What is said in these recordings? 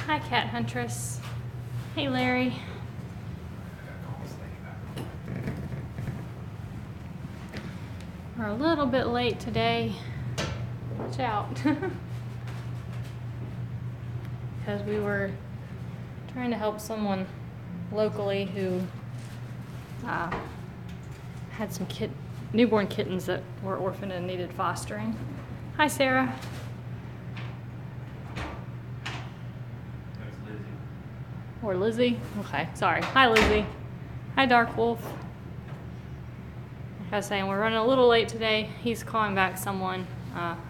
Hi, Cat Huntress. Hey, Larry. We're a little bit late today. Watch out. Because we were trying to help someone locally who had some newborn kittens that were orphaned and needed fostering. Hi, Sarah. That's Lizzie. Or Lizzie. Okay, sorry. Hi, Lizzie. Hi, Dark Wolf. Like I was saying, we're running a little late today. He's calling back someone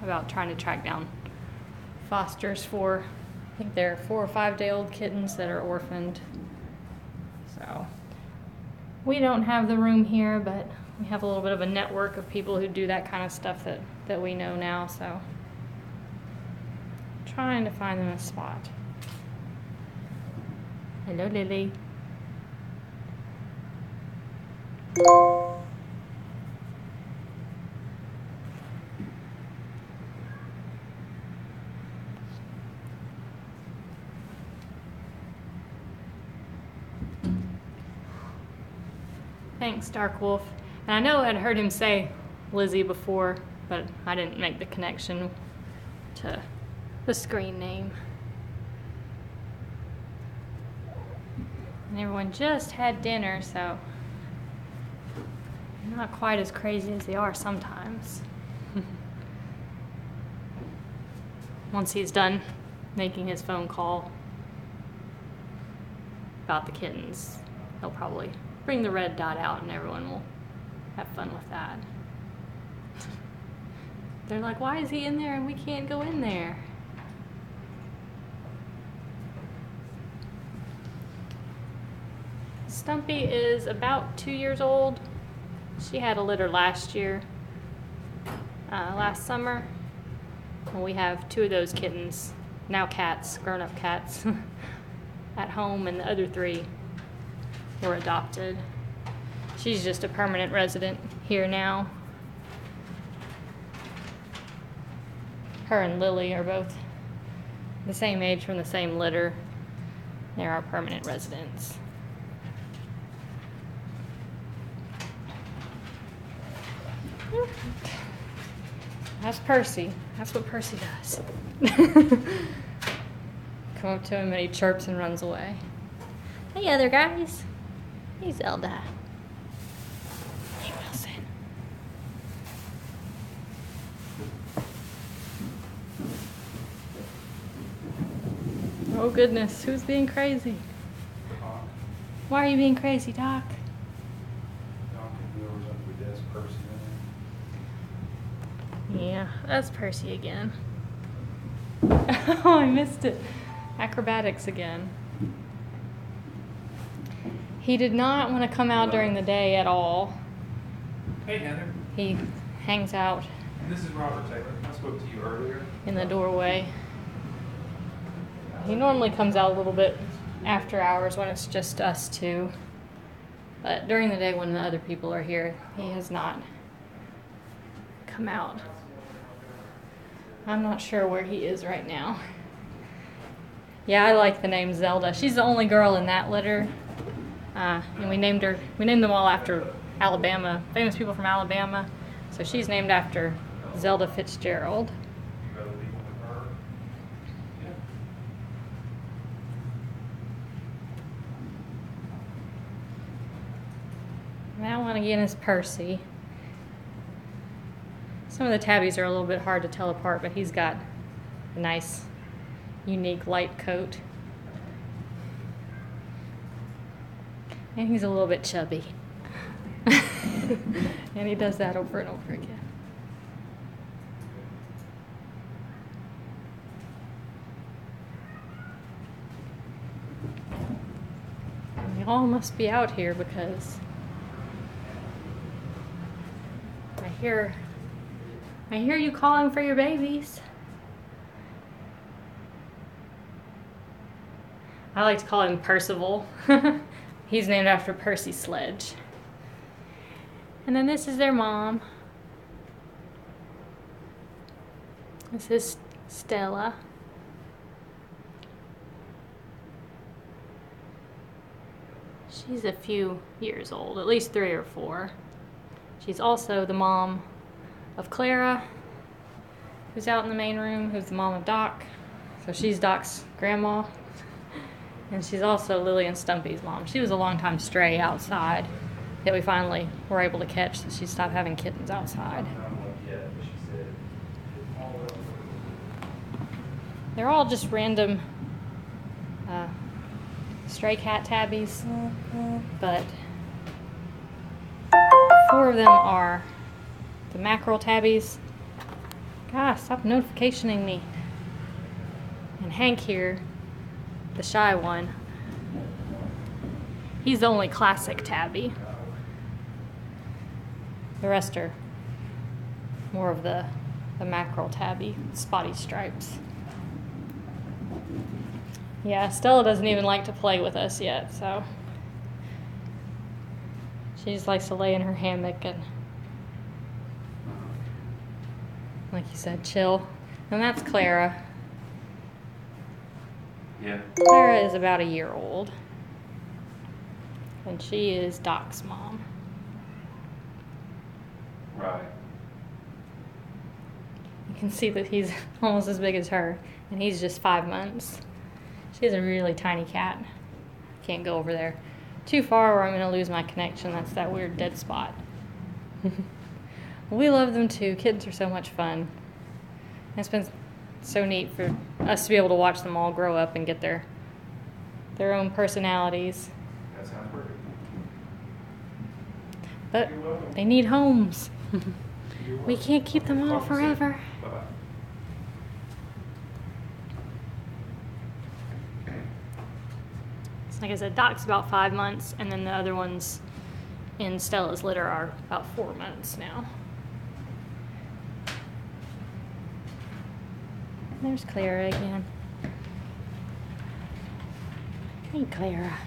about trying to track down fosters for, I think they're 4 or 5 day old kittens that are orphaned. So we don't have the room here, but we have a little bit of a network of people who do that kind of stuff that we know now. So trying to find them a spot. Hello, Lily. Thanks, Dark Wolf. And I know I'd heard him say Lizzie before, but I didn't make the connection to the screen name. And everyone just had dinner, so not quite as crazy as they are sometimes. Once he's done making his phone call about the kittens, he'll probably bring the red dot out and everyone will have fun with that. They're like, why is he in there and we can't go in there? Stumpy is about 2 years old. She had a litter last year, last summer. And we have 2 of those kittens, now cats, grown-up cats, at home, and the other 3 were adopted. She's just a permanent resident here now. Her and Lily are both the same age from the same litter. They're our permanent residents. That's Percy. That's what Percy does. Come up to him and he chirps and runs away. Hey, other guys. Hey, Zelda. Hey, Wilson. Oh, goodness. Who's being crazy? Doc. Why are you being crazy, Doc? Doc and whoever's under the desk, Percy. Yeah, that's Percy again. Oh, I missed it. Acrobatics again. He did not want to come out during the day at all. Hey, Heather. He hangs out This is Robert Taylor. I spoke to you earlier. in the doorway. He normally comes out a little bit after hours when it's just us 2. But during the day when the other people are here, he has not come out. I'm not sure where he is right now. Yeah, I like the name Zelda. She's the only girl in that litter. And we named them all after Alabama, famous people from Alabama. So she's named after Zelda Fitzgerald. You better leave them with her. Yeah. And that one again is Percy. Some of the tabbies are a little bit hard to tell apart, but he's got a nice, unique light coat. And he's a little bit chubby. And he does that over and over again. And they all must be out here because I hear you calling for your babies. I like to call him Percival. He's named after Percy Sledge. And then this is their mom. This is Stella. She's a few years old, at least 3 or 4. She's also the mom of Clara, who's out in the main room, who's the mom of Doc. So she's Doc's grandma. And she's also Lily and Stumpy's mom. She was a long-time stray outside that we finally were able to catch, so she stopped having kittens outside. They're all just random stray cat tabbies, but 4 of them are the mackerel tabbies. Gosh, stop notificationing me. And Hank here, the shy one, he's the only classic tabby. The rest are more of the mackerel tabby, spotty stripes. Yeah, Stella doesn't even like to play with us yet, so she just likes to lay in her hammock and, like you said, chill. And that's Clara. Yeah. Clara is about a year old, and she is Doc's mom. Right. You can see that he's almost as big as her, and he's just 5 months. She has a really tiny cat. Can't go over there too far or I'm going to lose my connection. That's that weird dead spot. We love them too. Kittens are so much fun. It's been so neat for us to be able to watch them all grow up and get their own personalities. That sounds perfect. But they need homes. We can't keep them all forever. Bye-bye. Like I said, Doc's about 5 months, and then the other ones in Stella's litter are about 4 months now. There's Clara again. Hey, Clara.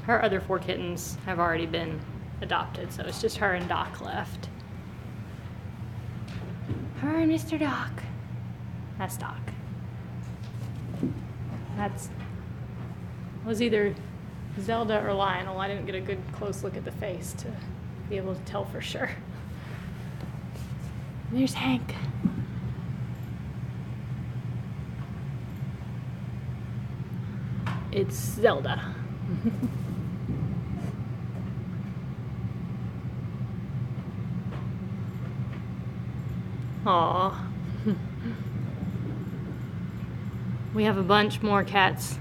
Her other 4 kittens have already been adopted, so it's just her and Doc left. Her and Mr. Doc. That's Doc. That's was either Zelda or Lionel. I didn't get a good close look at the face to be able to tell for sure. And there's Hank. It's Zelda. Aw. We have a bunch more cats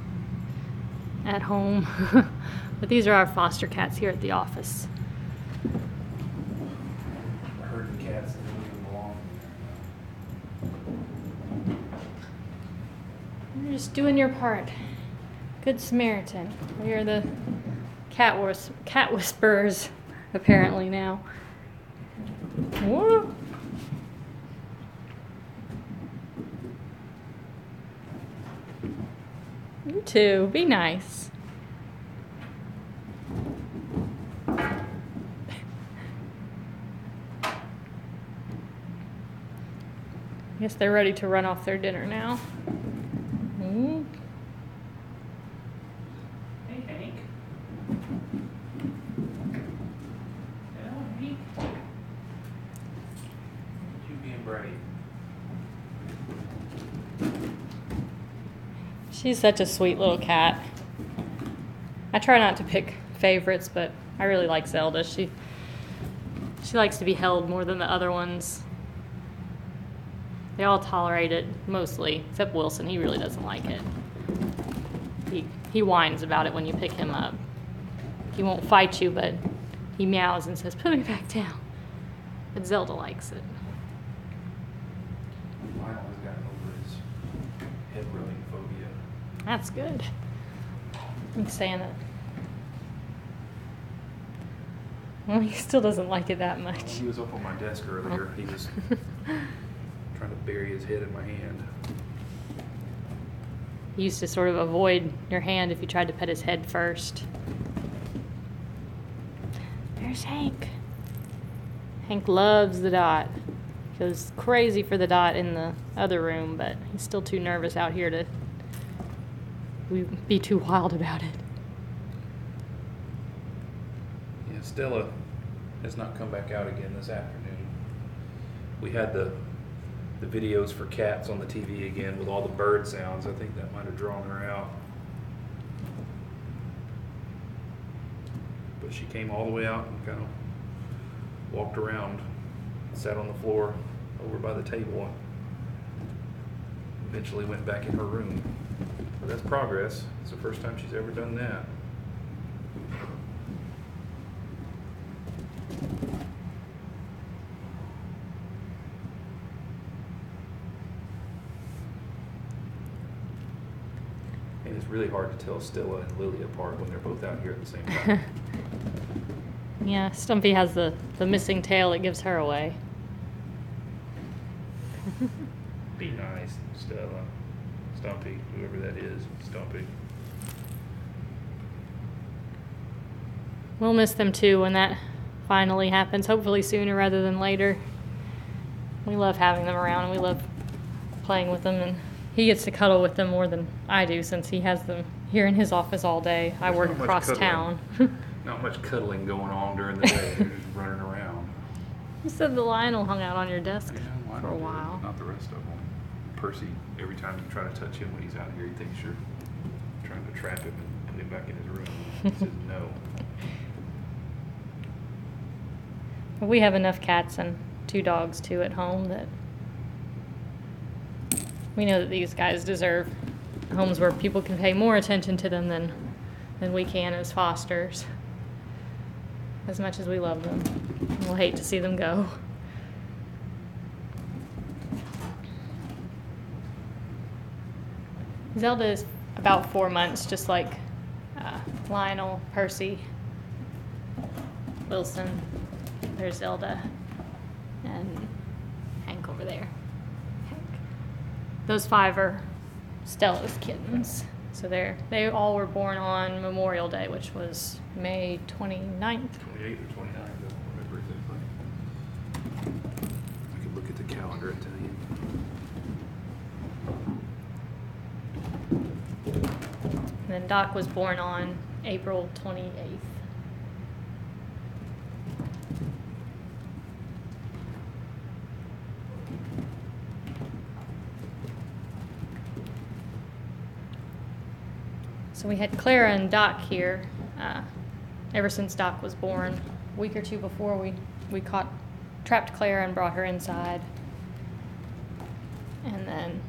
at home, but these are our foster cats here at the office. Herding cats that don't even belong You're just doing your part. Good Samaritan. We are the cat whisperers, apparently now. Whoa. You too. Be nice. I guess they're ready to run off their dinner now. Mm. Hey, Hank. Hello, Hank. You being brave. She's such a sweet little cat. I try not to pick favorites, but I really like Zelda. She likes to be held more than the other ones. They all tolerate it, mostly, except Wilson. He really doesn't like it. He whines about it when you pick him up. He won't fight you, but he meows and says, "Put me back down." But Zelda likes it. Lionel has gotten over his head rubbing phobia. That's good. I'm saying that. Well, he still doesn't like it that When much. he was up on my desk earlier, he was trying to bury his head in my hand. He used to sort of avoid your hand if you tried to pet his head first. There's Hank. Hank loves the Dot. He goes crazy for the Dot in the other room, but he's still too nervous out here to be too wild about it. And Stella has not come back out again this afternoon. We had the videos for cats on the TV again with all the bird sounds. I think that might have drawn her out. But she came all the way out and kind of walked around, sat on the floor over by the table, and eventually went back in her room. But that's progress. It's the first time she's ever done that. And it's really hard to tell Stella and Lily apart when they're both out here at the same time. Yeah, Stumpy has the missing tail that gives her away. Be nice, Stella. Stumpy, whoever that is, Stumpy. We'll miss them too when that finally happens, hopefully sooner rather than later. We love having them around, and we love playing with them, and he gets to cuddle with them more than I do since he has them here in his office all day. I work across town. Not much cuddling going on during the day. They're just running around. You said the Lionel hung out on your desk for a did, while. Not the rest of them. Percy, every time you try to touch him when he's out here, he thinks you're trying to trap him and put him back in his room. He says no. We have enough cats and 2 dogs too at home that we know that these guys deserve homes where people can pay more attention to them than we can as fosters. As much as we love them, we'll hate to see them go. Zelda is about 4 months, just like Lionel, Percy, Wilson. There's Zelda, and Hank over there. Hank. Those 5 are Stella's kittens. So they all were born on Memorial Day, which was May 29th. 28th or 29th, I don't remember exactly. I could look at the calendar and tell you. And then Doc was born on April 28th. So we had Clara and Doc here ever since Doc was born. A week or 2 before, we trapped Clara and brought her inside. And then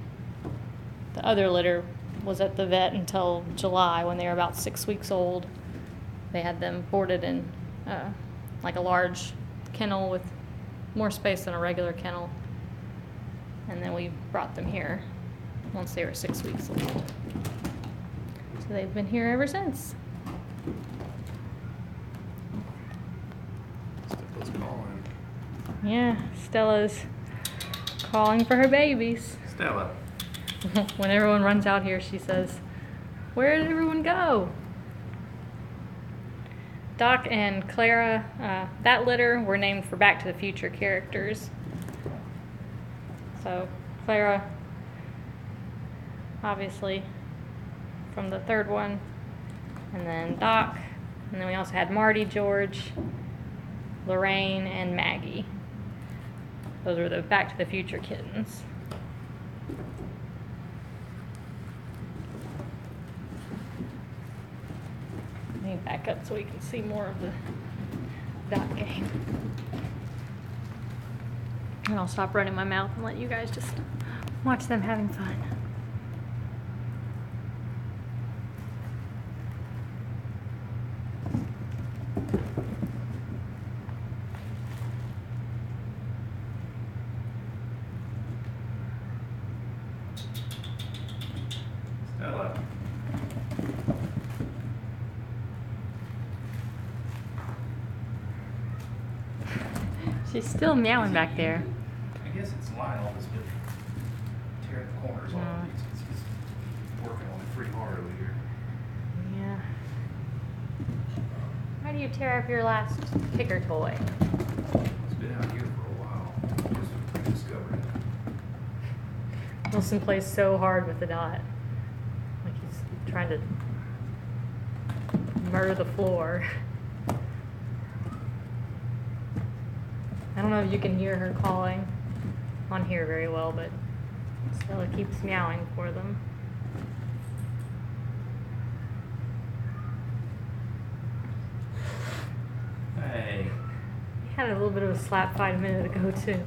the other litter was at the vet until July when they were about 6 weeks old. They had them boarded in like a large kennel with more space than a regular kennel. And then we brought them here once they were 6 weeks old. So they've been here ever since. Stella's calling. Yeah, Stella's calling for her babies. Stella. When everyone runs out here, she says, "Where did everyone go?" Doc and Clara, that litter were named for Back to the Future characters. So Clara, obviously, from the 3rd one, and then Doc, and then we also had Marty, George, Lorraine, and Maggie. Those were the Back to the Future kittens. Let me back up so we can see more of the Doc game. And I'll stop running my mouth and let you guys just watch them having fun. Stella. She's still meowing back there. I guess it's Lionel that's been tearing the corners off. He's working on it pretty hard over here. Yeah. Why do you tear up your last kicker toy? It's been out here for a while. Just rediscovered it. Wilson plays so hard with the dot. Like he's trying to murder the floor. I don't know if you can hear her calling on here very well, but Stella keeps meowing for them. Hey. We had a little bit of a slap fight a minute ago, too.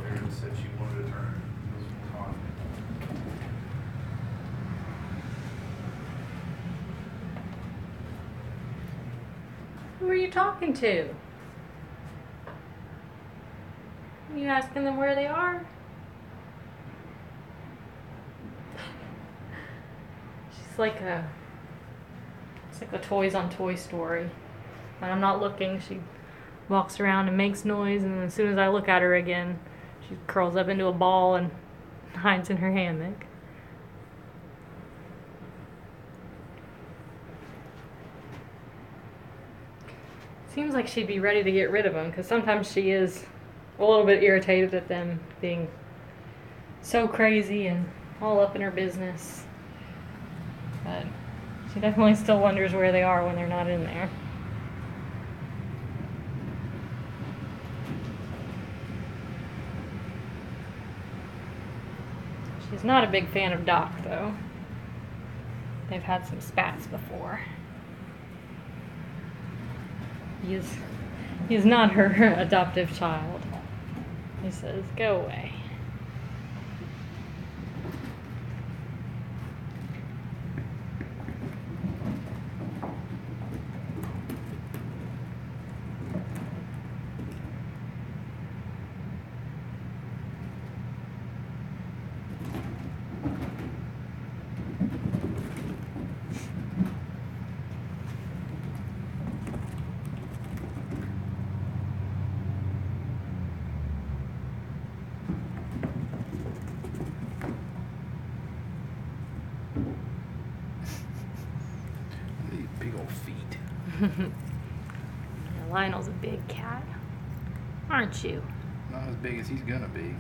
Meredith said she wanted to turn. Who are you talking to? Are you asking them where they are? It's like a Toys on Toy Story. When I'm not looking, she walks around and makes noise, and then as soon as I look at her again, she curls up into a ball and hides in her hammock. Seems like she'd be ready to get rid of them, because sometimes she is a little bit irritated at them being so crazy and all up in her business. But she definitely still wonders where they are when they're not in there. She's not a big fan of Doc, though. They've had some spats before. He's not her adoptive child. He says, "Go away." These big old feet. Yeah, Lionel's a big cat, aren't you? Not as big as he's gonna be.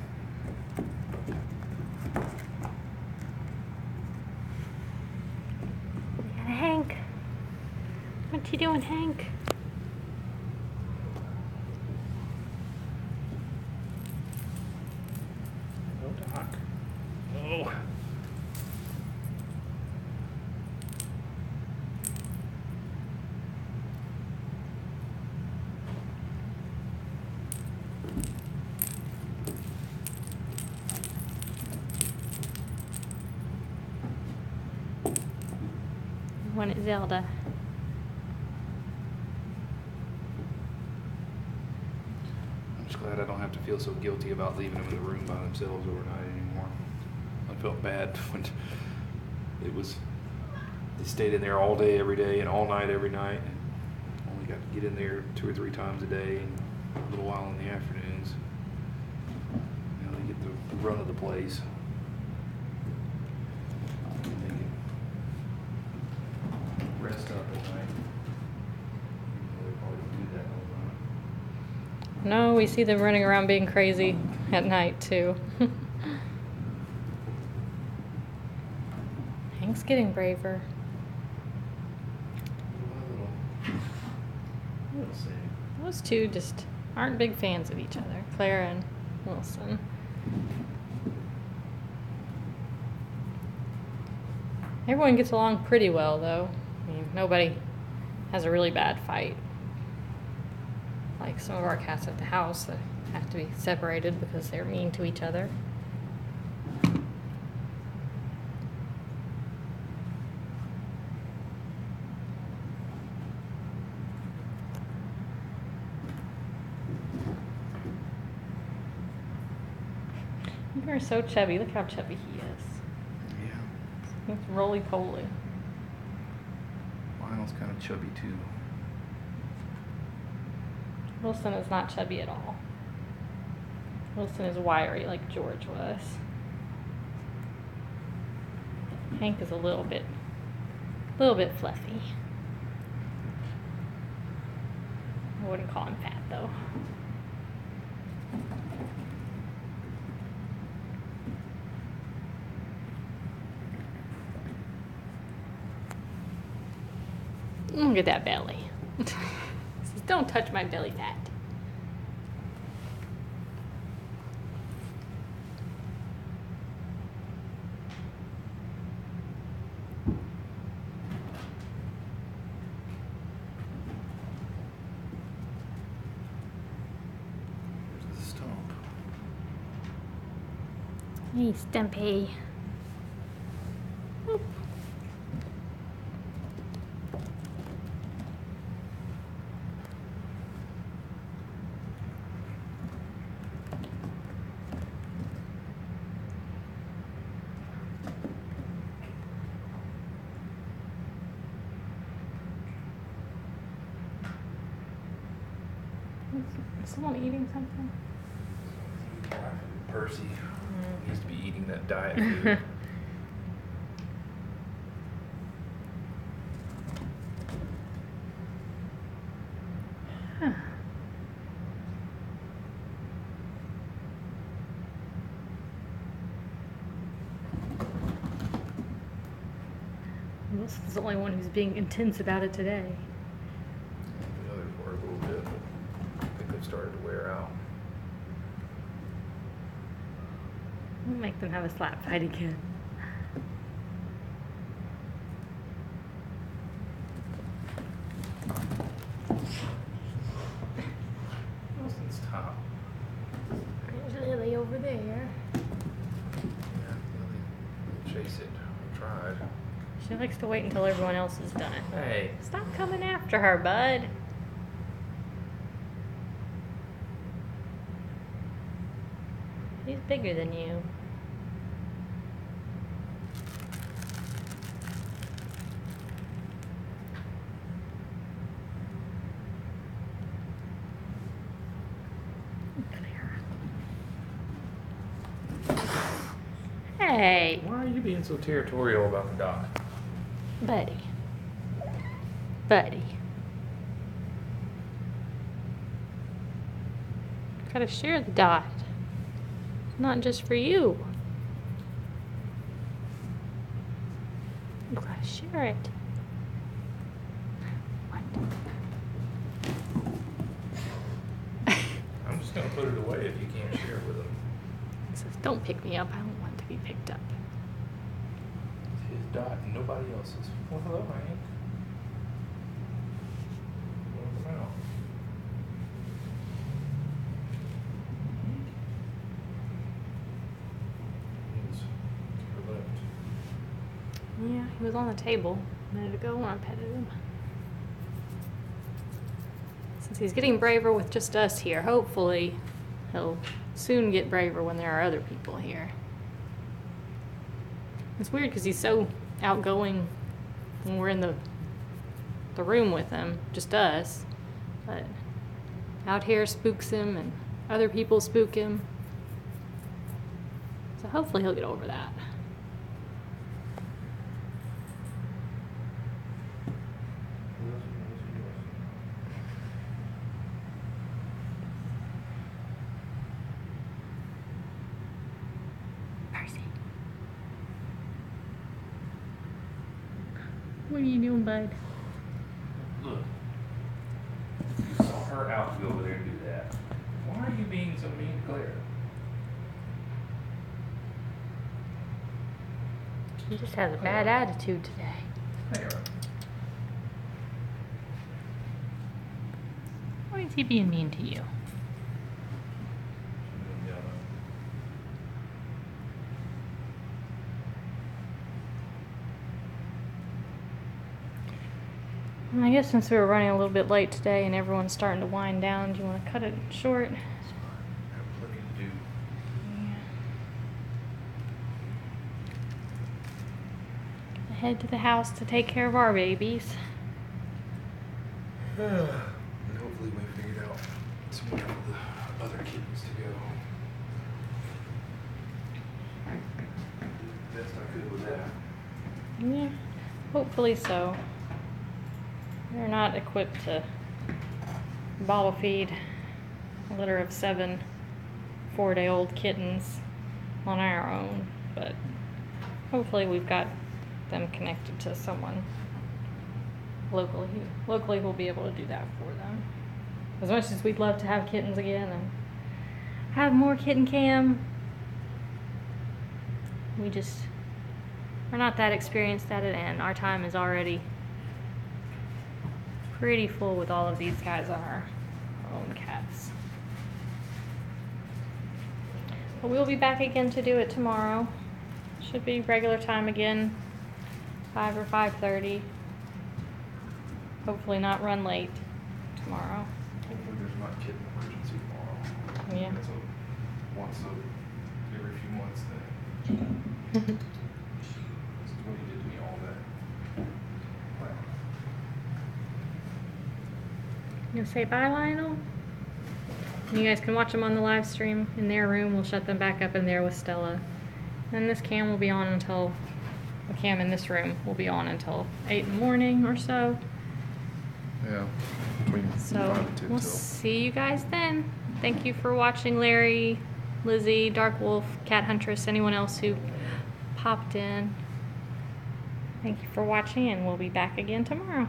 Yeah, Hank. What you doing, Hank? Oh, Doc. Oh. When it's Zelda. I'm just glad I don't have to feel so guilty about leaving them in the room by themselves overnight anymore. I felt bad when they stayed in there all day every day and all night every night, and only got to get in there 2 or 3 times a day and a little while in the afternoons. You know, they get the run of the place. They can rest up at night. They probably don't do that all the time. No, we see them running around being crazy at night, too. Hank's getting braver. We'll see. Those two just aren't big fans of each other, Clara and Wilson. Everyone gets along pretty well, though. I mean, nobody has a really bad fight. Like some of our cats at the house that have to be separated because they're mean to each other. You're so chubby. Look how chubby he is. Yeah. He's roly-poly. Lionel's kind of chubby too. Wilson is not chubby at all. Wilson is wiry like George was. Hank is a little bit fluffy. I wouldn't call him fat though. Look at that belly. This is Don't touch my belly fat. Here's the stump. Hey, Stumpy. Oop. Is someone eating something? Percy needs to be eating that diet food. Huh. This is the only one who's being intense about it today. The others were a little bit, but I think they've started to wear out. We'll make them have a slap fight again. Wilson's top. There's Lily over there. Yeah, they'll chase it. I tried. She likes to wait until everyone else is done. Hey. Stop coming after her, bud. He's bigger than you. Hey, Why are you being so territorial about the dog? buddy. Buddy. Gotta share the dot. Not just for you. You gotta share it. What? I'm just gonna put it away if you can't share it with him. It says, don't pick me up. I don't want to be picked up. It's his dot and nobody else's. Well, hello, Hank. Welcome out. He's to your left. Yeah, he was on the table a minute ago when I petted him. Since he's getting braver with just us here, hopefully he'll soon get braver when there are other people here. It's weird because he's so outgoing when we're in the room with him, just us. But out here spooks him and other people spook him. So hopefully he'll get over that. Percy. What are you doing, bud? Look. You saw her out to go over there and do that. Why are you being so mean to Claire? He just has a bad attitude today. Claire. Why is he being mean to you? I guess since we were running a little bit late today and everyone's starting to wind down, do you want to cut it short? I have plenty to do. Yeah. Head to the house to take care of our babies. And hopefully we figured out somewhere for the other kittens to go. Did the best I could with that. Yeah, hopefully so. We're not equipped to bottle feed a litter of 7 4-day-old kittens on our own, but hopefully we've got them connected to someone locally. Locally, we'll be able to do that for them. As much as we'd love to have kittens again and have more kitten cam, we just are not that experienced at it, and our time is already pretty full with all of these guys on our own cats. But we'll be back again to do it tomorrow. Should be regular time again, 5 or 5:30. Hopefully not run late tomorrow. Hopefully there's not kitten emergency tomorrow. Yeah. That's once every few months thing. This is what he did to me all day. Wow. You gonna say bye, Lionel? You guys can watch them on the live stream in their room. We'll shut them back up in there with Stella. And this cam will be on until, the cam in this room will be on until 8 in the morning or so. Yeah. Between So 5 and 10 we'll till. see you guys then. Thank you for watching, Larry, Lizzie, Dark Wolf, Cat Huntress, anyone else who popped in. Thank you for watching, and we'll be back again tomorrow.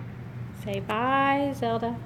Say bye, Zelda.